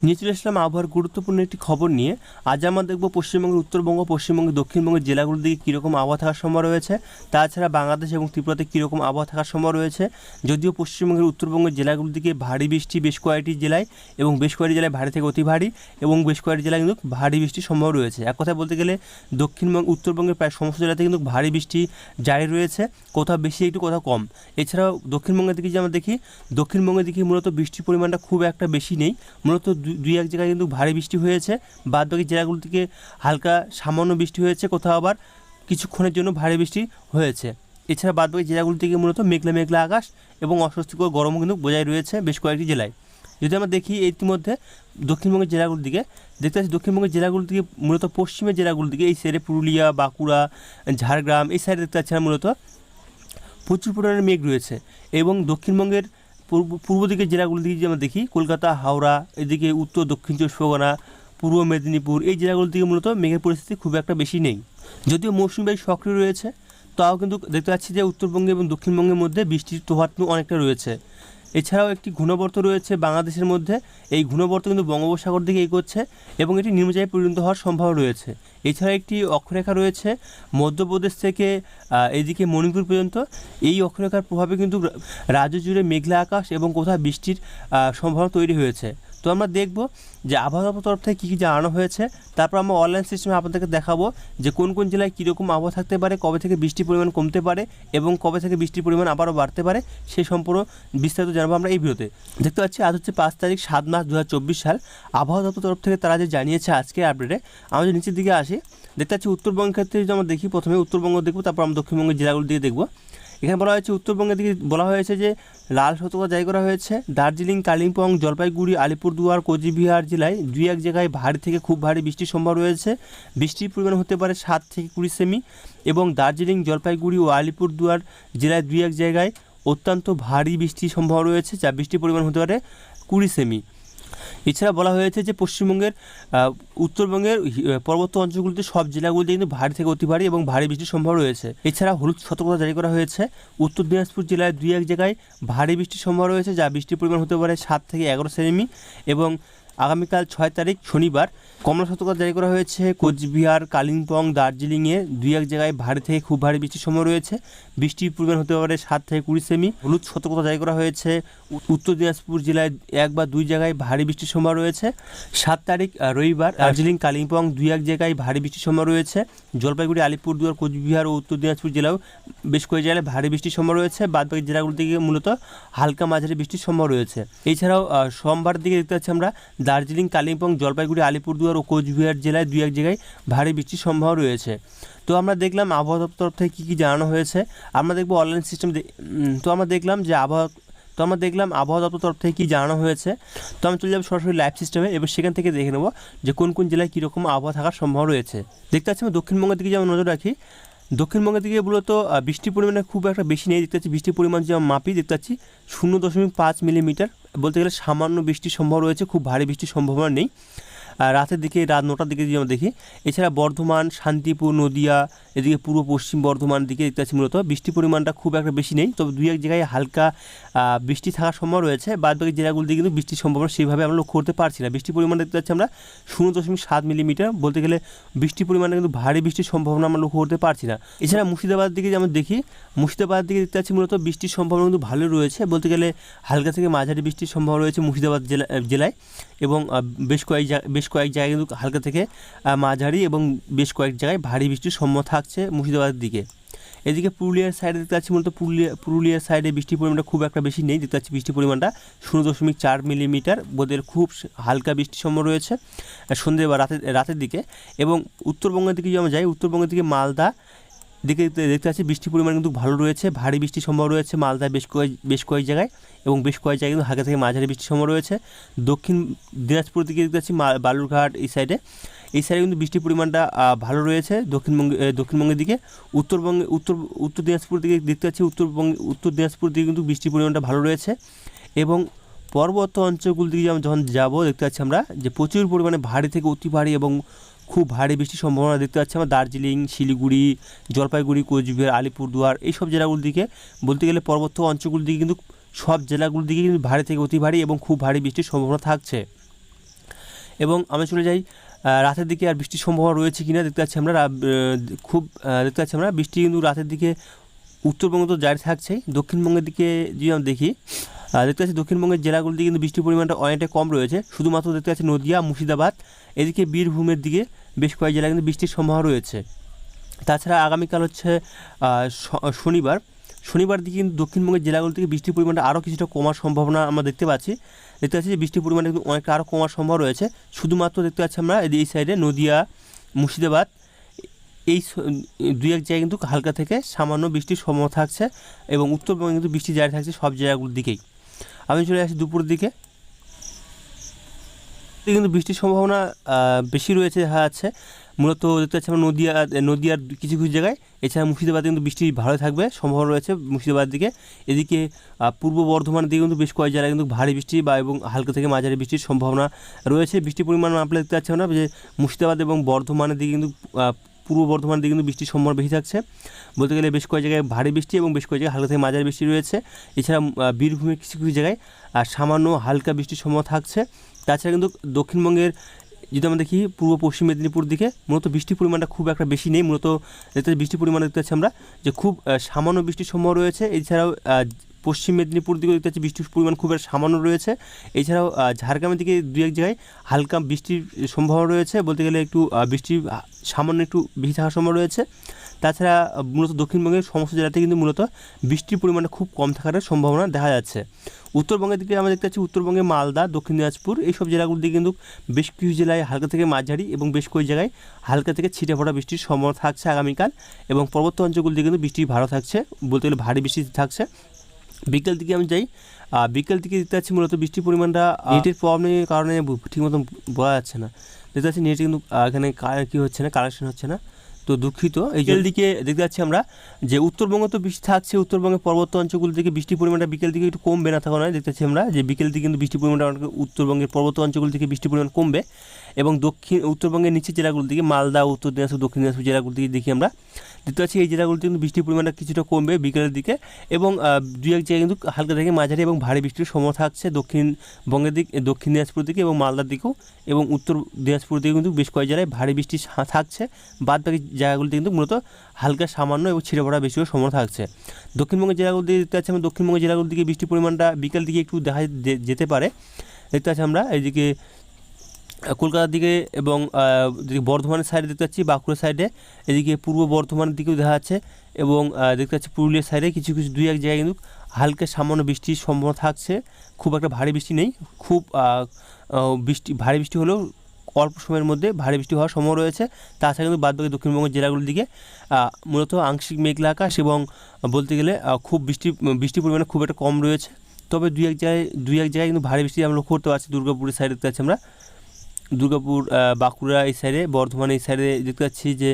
নিয়ে চলে আসলাম আবহাওয়ার গুরুত্বপূর্ণ একটি খবর নিয়ে। আজ আমরা দেখব পশ্চিমবঙ্গের উত্তরবঙ্গ, পশ্চিমবঙ্গের দক্ষিণবঙ্গের জেলাগুলোর দিকে কীরকম আবহাওয়া থাকার সম্ভব রয়েছে, তাছাড়া বাংলাদেশ এবং ত্রিপুরাতে কীরকম আবহাওয়া থাকার সম্ভব রয়েছে। যদিও পশ্চিমবঙ্গের উত্তরবঙ্গের জেলাগুলোর দিকে ভারী বৃষ্টি বেশ কয়েকটি জেলায় এবং বেশ কয়েকটি জেলায় ভারী থেকে অতি ভারী এবং বেশ কয়েকটি জেলায় কিন্তু ভারী বৃষ্টির সম্ভব রয়েছে। এক কথায় বলতে গেলে উত্তরবঙ্গের প্রায় সমস্ত জেলাতে কিন্তু ভারী বৃষ্টি জারি রয়েছে, কোথাও বেশি একটু কোথাও কম। এছাড়াও দক্ষিণবঙ্গের দিকে যে আমরা দেখি, দক্ষিণবঙ্গের দিকে মূলত বৃষ্টির পরিমাণটা খুব একটা বেশি নেই, মূলত দুই এক জায়গায় কিন্তু ভারী বৃষ্টি হয়েছে। বাদবাকি জেলাগুলো থেকে হালকা সামান্য বৃষ্টি হয়েছে, কোথাও আবার কিছুক্ষণের জন্য ভারী বৃষ্টি হয়েছে। এছাড়া বাদবাকি জেলাগুলো থেকে মূলত মেঘলা মেঘলা আকাশ এবং অস্বস্তিকর গরমও কিন্তু বজায় রয়েছে বেশ কয়েকটি জেলায়। যদি আমরা দেখি ইতিমধ্যে দক্ষিণবঙ্গের জেলাগুলোর দিকে, দেখতে পাচ্ছি দক্ষিণবঙ্গের জেলাগুলোর দিকে মূলত পশ্চিমের জেলাগুলোর দিকে এই সাইডে পুরুলিয়া, বাঁকুড়া, ঝাড়গ্রাম এই সাইডে দেখতে পাচ্ছি মূলত প্রচুর পরিমাণে মেঘ রয়েছে। এবং দক্ষিণবঙ্গের পূর্ব দিকের জেলাগুলোর দিকে যদি আমরা দেখি, কলকাতা, হাওড়া, এদিকে উত্তর দক্ষিণ চব্বিশ পরগনা, পূর্ব মেদিনীপুর এই জেলাগুলোর দিকে মূলত মেঘের পরিস্থিতি খুব একটা বেশি নেই। যদিও মৌসুমি বায়ু সক্রিয় রয়েছে, তাও কিন্তু দেখতে পাচ্ছি যে উত্তরবঙ্গে এবং দক্ষিণবঙ্গের মধ্যে বৃষ্টির প্রভাব অনেকটা রয়েছে। এছাড়াও একটি ঘূর্ণাবর্ত রয়েছে বাংলাদেশের মধ্যে, এই ঘূর্ণাবর্ত কিন্তু বঙ্গোপসাগর দিকে এগোচ্ছে এবং এটি নিম্নচাপে পরিণত হওয়ার সম্ভাবনা রয়েছে। এছাড়া একটি অক্ষরেখা রয়েছে মধ্যপ্রদেশ থেকে এদিকে মণিপুর পর্যন্ত। এই অক্ষরেখার প্রভাবে কিন্তু রাজ্য জুড়ে মেঘলা আকাশ এবং কোথাও বৃষ্টির সম্ভাবনা তৈরি হয়েছে। তো আমরা দেখব যে আবহাওয়া দপ্তর তরফ থেকে কী কী জানানো হয়েছে, তারপর আমরা অনলাইন সিস্টেমে আপনাদেরকে দেখাবো যে কোন কোন জেলায় কীরকম আবহাওয়া থাকতে পারে, কবে থেকে বৃষ্টির পরিমাণ কমতে পারে এবং কবে থেকে বৃষ্টির পরিমাণ আবারও বাড়তে পারে, সেই সম্পর্কে বিস্তারিত জানাবো আমরা এই ভিডিওতে। দেখতে পাচ্ছি আজ হচ্ছে 5 তারিখ 7 মাস 2024 সাল। আবহাওয়া দপ্তর তরফ থেকে তারা যে জানিয়েছে আজকে আপডেটে, আমরা যদি নিচের দিকে আসি দেখতে পাচ্ছি উত্তরবঙ্গের ক্ষেত্রে যদি আমরা দেখি, প্রথমে উত্তরবঙ্গ দেখব, তারপর আমরা দক্ষিণবঙ্গের জেলাগুলোর দিকে দেখব। এখানে বলা হয়েছে উত্তরবঙ্গের দিকে বলা হয়েছে যে লাল সতর্কতা জারি করা হয়েছে। দার্জিলিং, কালিম্পং, জলপাইগুড়ি, আলিপুরদুয়ার, কোচবিহার জেলায় দুই এক জায়গায় ভারী থেকে খুব ভারী বৃষ্টির সম্ভাবনা রয়েছে। বৃষ্টির পরিমাণ হতে পারে 7 থেকে 20 সেমি এবং দার্জিলিং, জলপাইগুড়ি ও আলিপুরদুয়ার জেলায় দুই এক জায়গায় অত্যন্ত ভারী বৃষ্টির সম্ভাবনা রয়েছে, যা বৃষ্টির পরিমাণ হতে পারে 20 সেমি। এছাড়া বলা হয়েছে যে পশ্চিমবঙ্গের উত্তরবঙ্গের পর্বত অঞ্চলগুলিতে সব জেলাগুলিতে কিন্তু ভারী থেকে অতি ভারী এবং ভারী বৃষ্টির সম্ভাবনা রয়েছে। এছাড়া হলুদ সতর্কতা জারি করা হয়েছে। উত্তর দিনাজপুর জেলায় দুই এক জায়গায় ভারী বৃষ্টির সম্ভাবনা রয়েছে, যা বৃষ্টির পরিমাণ হতে পারে 7 থেকে 11 সেমি এবং আগামীকাল 6 তারিখ শনিবার কমলা সতর্কতা জারি করা হয়েছে। কোচবিহার, কালিম্পং, দার্জিলিংয়ে দুই এক জায়গায় ভারী থেকে খুব ভারী বৃষ্টির সম্ভাবনা রয়েছে, বৃষ্টির পরিমাণ হতে পারে 7 থেকে 20 সেমি। হলুদ সতর্কতা জারি করা হয়েছে উত্তর দিনাজপুর জেলায় 1 বা 2 জায়গায় ভারী বৃষ্টির সম্ভাবনা রয়েছে। 7 তারিখ রবিবার দার্জিলিং, কালিম্পং দুই এক জায়গায় ভারী বৃষ্টির সম্ভাবনা রয়েছে। জলপাইগুড়ি, আলিপুরদুয়ার, কোচবিহার ও উত্তর দিনাজপুর জেলাও বেশ কয়েক জায়গায় ভারী বৃষ্টির সম্ভাবনা রয়েছে। বাদবাকি জেলাগুলো থেকে মূলত হালকা মাঝারি বৃষ্টির সম্ভাবনা রয়েছে। এছাড়াও সোমবার দিকে দেখতে পাচ্ছি আমরা দার্জিলিং, কালিম্পং, জলপাইগুড়ি, আলিপুরদুয়ার ও কোচবিহার জেলায় দুই এক জায়গায় ভারী বৃষ্টির সম্ভাবনা রয়েছে। তো আমরা দেখলাম আবহাওয়া দপ্তর তরফ থেকে কী কী জানানো হয়েছে। আমরা দেখব অনলাইন সিস্টেম। তো আমরা দেখলাম আবহাওয়া দপ্তর তরফ থেকে কী জানানো হয়েছে। তো আমি চলে যাবো সরাসরি লাইভ সিস্টেমে, এবার সেখান থেকে দেখে নেব যে কোন কোন জেলায় কীরকম আবহাওয়া থাকার সম্ভাবনা রয়েছে। দেখতে পাচ্ছি আমি দক্ষিণবঙ্গের দিকে যেমন নজর রাখি, দক্ষিণবঙ্গের দিকে মূলত বৃষ্টির পরিমাণে খুব একটা বেশি নেই। দেখতে পাচ্ছি বৃষ্টির পরিমাণ যেমন মাপি, দেখতে পাচ্ছি 0.5 মিলিমিটার, বলতে গেলে সামান্য বৃষ্টির সম্ভাবনা রয়েছে, খুব ভারী বৃষ্টির সম্ভাবনা নেই। রাতের দিকে রাত 9টার দিকে যদি আমরা দেখি, এছাড়া বর্ধমান, শান্তিপুর, নদিয়া, এদিকে পূর্ব পশ্চিম বর্ধমান দিকে দেখতে পাচ্ছি মূলত বৃষ্টির পরিমাণটা খুব একটা বেশি নেই, তবে দুই এক জায়গায় হালকা বৃষ্টি থাকার সম্ভাবনা রয়েছে। বাদবাকি জেলাগুলো দিকে কিন্তু বৃষ্টির সম্ভাবনা সেইভাবে আমরা লক্ষ্য করতে পারছি না। বৃষ্টির পরিমাণ দেখতে পাচ্ছি আমরা 0.7 মিলিমিটার, বলতে গেলে বৃষ্টির পরিমাণে কিন্তু ভারী বৃষ্টির সম্ভাবনা আমরা লক্ষ্য করতে পারছি না। এছাড়া মুর্শিদাবাদ দিকে যেমন দেখি, মুর্শিদাবাদ দিকে দেখতে পাচ্ছি মূলত বৃষ্টির সম্ভাবনা কিন্তু ভালো রয়েছে, বলতে গেলে হালকা থেকে মাঝারি বৃষ্টির সম্ভাবনা রয়েছে মুর্শিদাবাদ জেলায় এবং বেশ কয়েক জায়গায় কিন্তু হালকা থেকে মাঝারি এবং বেশ কয়েক জায়গায় ভারী বৃষ্টির সম্ভাবনা থাকছে মুর্শিদাবাদের দিকে। এদিকে পুরুলিয়ার সাইডে দেখতে পাচ্ছি মূলত পুরুলিয়ার সাইডে বৃষ্টির পরিমাণটা খুব একটা বেশি নেই। দেখতে পাচ্ছি বৃষ্টির পরিমাণটা 0.4 মিলিমিটার, বোধের খুব হালকা বৃষ্টির সম্ভাবনা রয়েছে সন্ধ্যে বা রাতের দিকে। এবং উত্তরবঙ্গের দিকে যদি আমরা যাই, উত্তরবঙ্গের দিকে মালদা দিকে দেখতে পাচ্ছি বৃষ্টির পরিমাণ কিন্তু ভালো রয়েছে, ভারী বৃষ্টির সম্ভাবনা রয়েছে মালদায় বেশ কয়েক জায়গায় এবং বেশ কয়েক জায়গায় কিন্তু হালকা থেকে মাঝারি বৃষ্টির সম্ভাবনা রয়েছে। দক্ষিণ দিনাজপুর দিকে দেখতে পাচ্ছি বালুরঘাট এই সাইডে কিন্তু বৃষ্টির পরিমাণটা ভালো রয়েছে দক্ষিণবঙ্গের দিকে। উত্তর দিনাজপুর দিকে দেখতে পাচ্ছি উত্তর দিনাজপুর দিকে কিন্তু বৃষ্টির পরিমাণটা ভালো রয়েছে। এবং পর্বত অঞ্চলগুলো দিকে যখন যাবো দেখতে পাচ্ছি আমরা যে প্রচুর পরিমাণে ভারী থেকে অতি ভারী এবং খুব ভারী বৃষ্টির সম্ভাবনা দেখতে পাচ্ছি আমরা দার্জিলিং, শিলিগুড়ি, জলপাইগুড়ি, কোচবিহার, আলিপুরদুয়ার এইসব জেলাগুলোর দিকে, বলতে গেলে পর্বত অঞ্চলগুলোর দিকে কিন্তু সব জেলাগুলোর দিকে কিন্তু ভারী থেকে অতি ভারী এবং খুব ভারী বৃষ্টির সম্ভাবনা থাকছে। এবং আমরা চলে যাই রাতের দিকে আর বৃষ্টির সম্ভাবনা রয়েছে কিনা। দেখতে পাচ্ছি আমরা দেখতে পাচ্ছি আমরা বৃষ্টি কিন্তু রাতের দিকে উত্তরবঙ্গ তো জারি থাকছেই। দক্ষিণবঙ্গের দিকে যদি আমরা দেখি, দেখতে পাচ্ছি দক্ষিণবঙ্গের জেলাগুলিতে কিন্তু বৃষ্টির পরিমাণটা অনেকটা কম রয়েছে। শুধুমাত্র দেখতে পাচ্ছি নদিয়া, মুর্শিদাবাদ, এদিকে বীরভূমের দিকে বেশ কয়েক জেলায় কিন্তু বৃষ্টির সম্ভাবনা রয়েছে। তাছাড়া আগামীকাল হচ্ছে শনিবার দিকে কিন্তু দক্ষিণবঙ্গের জেলাগুলো থেকে বৃষ্টির পরিমাণটা আরও কিছুটা কমার সম্ভাবনা আমরা দেখতে পাচ্ছি যে বৃষ্টির পরিমাণটা কিন্তু অনেকটা আরও কমার সম্ভাবনা রয়েছে। শুধুমাত্র দেখতে পাচ্ছি আমরা এই সাইডে নদিয়া, মুর্শিদাবাদ, এই দুই এক জায়গায় কিন্তু হালকা থেকে সামান্য বৃষ্টির সম্ভাবনা থাকছে এবং উত্তরবঙ্গে কিন্তু বৃষ্টি জারি থাকছে সব জায়গাগুলোর দিকেই। আমি চলে আসি দুপুরের দিকে, কিন্তু বৃষ্টির সম্ভাবনা বেশি রয়েছে দেখা যাচ্ছে। মূলত দেখতে পাচ্ছি আমরা নদিয়ার কিছু কিছু জায়গায়, এছাড়া মুর্শিদাবাদে কিন্তু বৃষ্টি ভালো থাকবে সম্ভাবনা রয়েছে মুর্শিদাবাদ দিকে। এদিকে পূর্ব বর্ধমানের দিকে কিন্তু বেশ কয়েক জায়গায় কিন্তু ভারী বৃষ্টি এবং হালকা থেকে মাঝারি বৃষ্টির সম্ভাবনা রয়েছে। বৃষ্টির পরিমাণ আমরা দেখতে পাচ্ছি না যে মুর্শিদাবাদ এবং বর্ধমানের দিকে কিন্তু পূর্ব বর্ধমানের দিকে কিন্তু বৃষ্টির সম্ভাবনা বেশি থাকছে। বলতে গেলে বেশ কয়েক জায়গায় ভারী বৃষ্টি এবং বেশ কয়েক জায়গায় হালকা থেকে মাঝারি বৃষ্টি রয়েছে। এছাড়া বীরভূমের কিছু কিছু জায়গায় সামান্য হালকা বৃষ্টির সম্ভাবনা থাকছে। তাছাড়া কিন্তু দক্ষিণবঙ্গের যদি আমরা দেখি পূর্ব পশ্চিম মেদিনীপুর দিকে মূলত বৃষ্টির পরিমাণটা খুব একটা বেশি নেই। মূলত দেখতে বৃষ্টির পরিমাণ দেখতে পাচ্ছি আমরা যে খুব সামান্য বৃষ্টির সম্ভাবনা রয়েছে। এছাড়াও পশ্চিম মেদিনীপুর দিকে দেখতে পাচ্ছি বৃষ্টির পরিমাণ খুব সামান্য রয়েছে। এছাড়াও ঝাড়গ্রামের দিকে দু এক জায়গায় হালকা বৃষ্টির সম্ভাবনা রয়েছে, বলতে গেলে একটু বৃষ্টির সামান্য একটু বেশি থাকার সম্ভাবনা রয়েছে। তাছাড়া মূলত দক্ষিণবঙ্গের সমস্ত জেলাতে কিন্তু মূলত বৃষ্টির পরিমাণটা খুব কম থাকার সম্ভাবনা দেখা যাচ্ছে। উত্তরবঙ্গের দিকে আমরা দেখতে পাচ্ছি উত্তরবঙ্গে মালদা, দক্ষিণ দিনাজপুর এইসব জেলাগুলোর দিকে কিন্তু বেশ কিছু জেলায় হালকা থেকে মাঝারি এবং বেশ কয়েক জায়গায় হালকা থেকে ছিটে ফোটা বৃষ্টির সম্ভাবনা থাকছে আগামীকাল। এবং পর্বত্য অঞ্চলগুলো দিকে কিন্তু বৃষ্টি ভালো থাকছে, বলতে গেলে ভারী বৃষ্টি থাকছে। বিকেল দিকে আমি যাই, বিকেল দিকে দেখতে পাচ্ছি মূলত বৃষ্টির পরিমাণটা নেটের প্রবলেমের কারণে ঠিক মতন বোঝা যাচ্ছে না। দেখতে পাচ্ছি নেটে কিন্তু এখানে কী হচ্ছে না, কানেকশন হচ্ছে না, তো দুঃখিত। এই দিকে দেখতে পাচ্ছি আমরা যে উত্তরবঙ্গ তো বৃষ্টি থাকছে, উত্তরবঙ্গের পর্বত্য অঞ্চলগুলো থেকে বৃষ্টির পরিমাণটা বিকেল দিকে একটু কমবে না থাকা নয়। দেখতে পাচ্ছি আমরা যে বিকেল দিকে কিন্তু বৃষ্টির পরিমাণটা উত্তরবঙ্গের পর্বত্য অঞ্চলগুলো থেকে বৃষ্টির পরিমাণ কমবে এবং উত্তরবঙ্গের নিচের জেলাগুলোর দিকে মালদা, উত্তর দিনাজপুর, দক্ষিণ দিনাজপুর জেলাগুলোর দিকে দেখি আমরা দেখতে পাচ্ছি এই জেলাগুলোতে কিন্তু বৃষ্টির পরিমাণটা কিছুটা কমবে বিকেলের দিকে এবং দুই এক জায়গায় কিন্তু হালকা থেকে মাঝারি এবং ভারী বৃষ্টির সম্ভাবনা থাকছে দক্ষিণবঙ্গের দিকে, দক্ষিণ দিনাজপুর দিকে এবং মালদার দিকেও, এবং উত্তর দিনাজপুর দিকে কিন্তু বেশ কয়েক জায়গায় ভারী বৃষ্টি থাকছে। বাদ বাকি জায়গাগুলোতে কিন্তু মূলত হালকা সামান্য এবং ছিঁড়ে পড়া বেশিও সম্ভাবনা থাকছে। দক্ষিণবঙ্গের জেলাগুলো দিকে দেখতে পাচ্ছি আমরা দক্ষিণবঙ্গের জেলাগুলোর দিকে বৃষ্টির পরিমাণটা বিকেল দিকে একটু দেখা যেতে পারে। দেখতে পাচ্ছি আমরা এইদিকে কলকাতার দিকে এবং বর্ধমানের সাইডে দেখতে পাচ্ছি, বাঁকুড়ার সাইডে, এদিকে পূর্ব বর্ধমানের দিকেও দেখা যাচ্ছে এবং দেখতে পাচ্ছি পুরুলিয়ার সাইডে কিছু কিছু দুই এক জায়গায় কিন্তু হালকা সামান্য বৃষ্টির সম্ভাবনা থাকছে। খুব একটা ভারী বৃষ্টি নেই, খুব ভারী বৃষ্টি হলেও অল্প সময়ের মধ্যে ভারী বৃষ্টি হওয়ার সম্ভাবনা রয়েছে। তাছাড়া কিন্তু বাদবাকি দক্ষিণবঙ্গের জেলাগুলোর দিকে মূলত আংশিক মেঘলা আকাশ এবং বলতে গেলে খুব বৃষ্টির পরিমাণ খুব একটা কম রয়েছে। তবে দুই এক জায়গায় কিন্তু ভারী বৃষ্টি আমরা লক্ষ্য করতে পারছি। দুর্গাপুরের সাইডে দেখতে পাচ্ছি আমরা, দুর্গাপুর, বাঁকুড়া এই সাইডে, বর্ধমান এই সাইডে দেখতে পাচ্ছি যে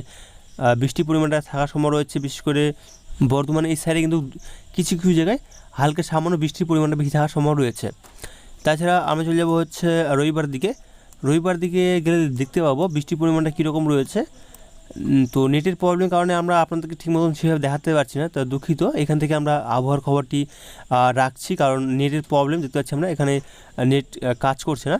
বৃষ্টির পরিমাণটা থাকার সম্ভাবনা রয়েছে। বিশেষ করে বর্ধমান এই সাইডে কিন্তু কিছু কিছু জায়গায় হালকা সামান্য বৃষ্টির পরিমাণটা বেশি থাকার সম্ভাবনা রয়েছে। তাছাড়া আমরা চলে যাবো হচ্ছে রবিবার দিকে গেলে দেখতে পাবো বৃষ্টির পরিমাণটা কীরকম রয়েছে। তো নেটের প্রবলেমের কারণে আমরা আপনাদেরকে ঠিক মতন সেভাবে দেখাতে পারছি না, তো দুঃখিত। এখান থেকে আমরা আবহাওয়ার খবরটি রাখছি, কারণ নেটের প্রবলেম দেখতে পাচ্ছি আমরা এখানে নেট কাজ করছে না।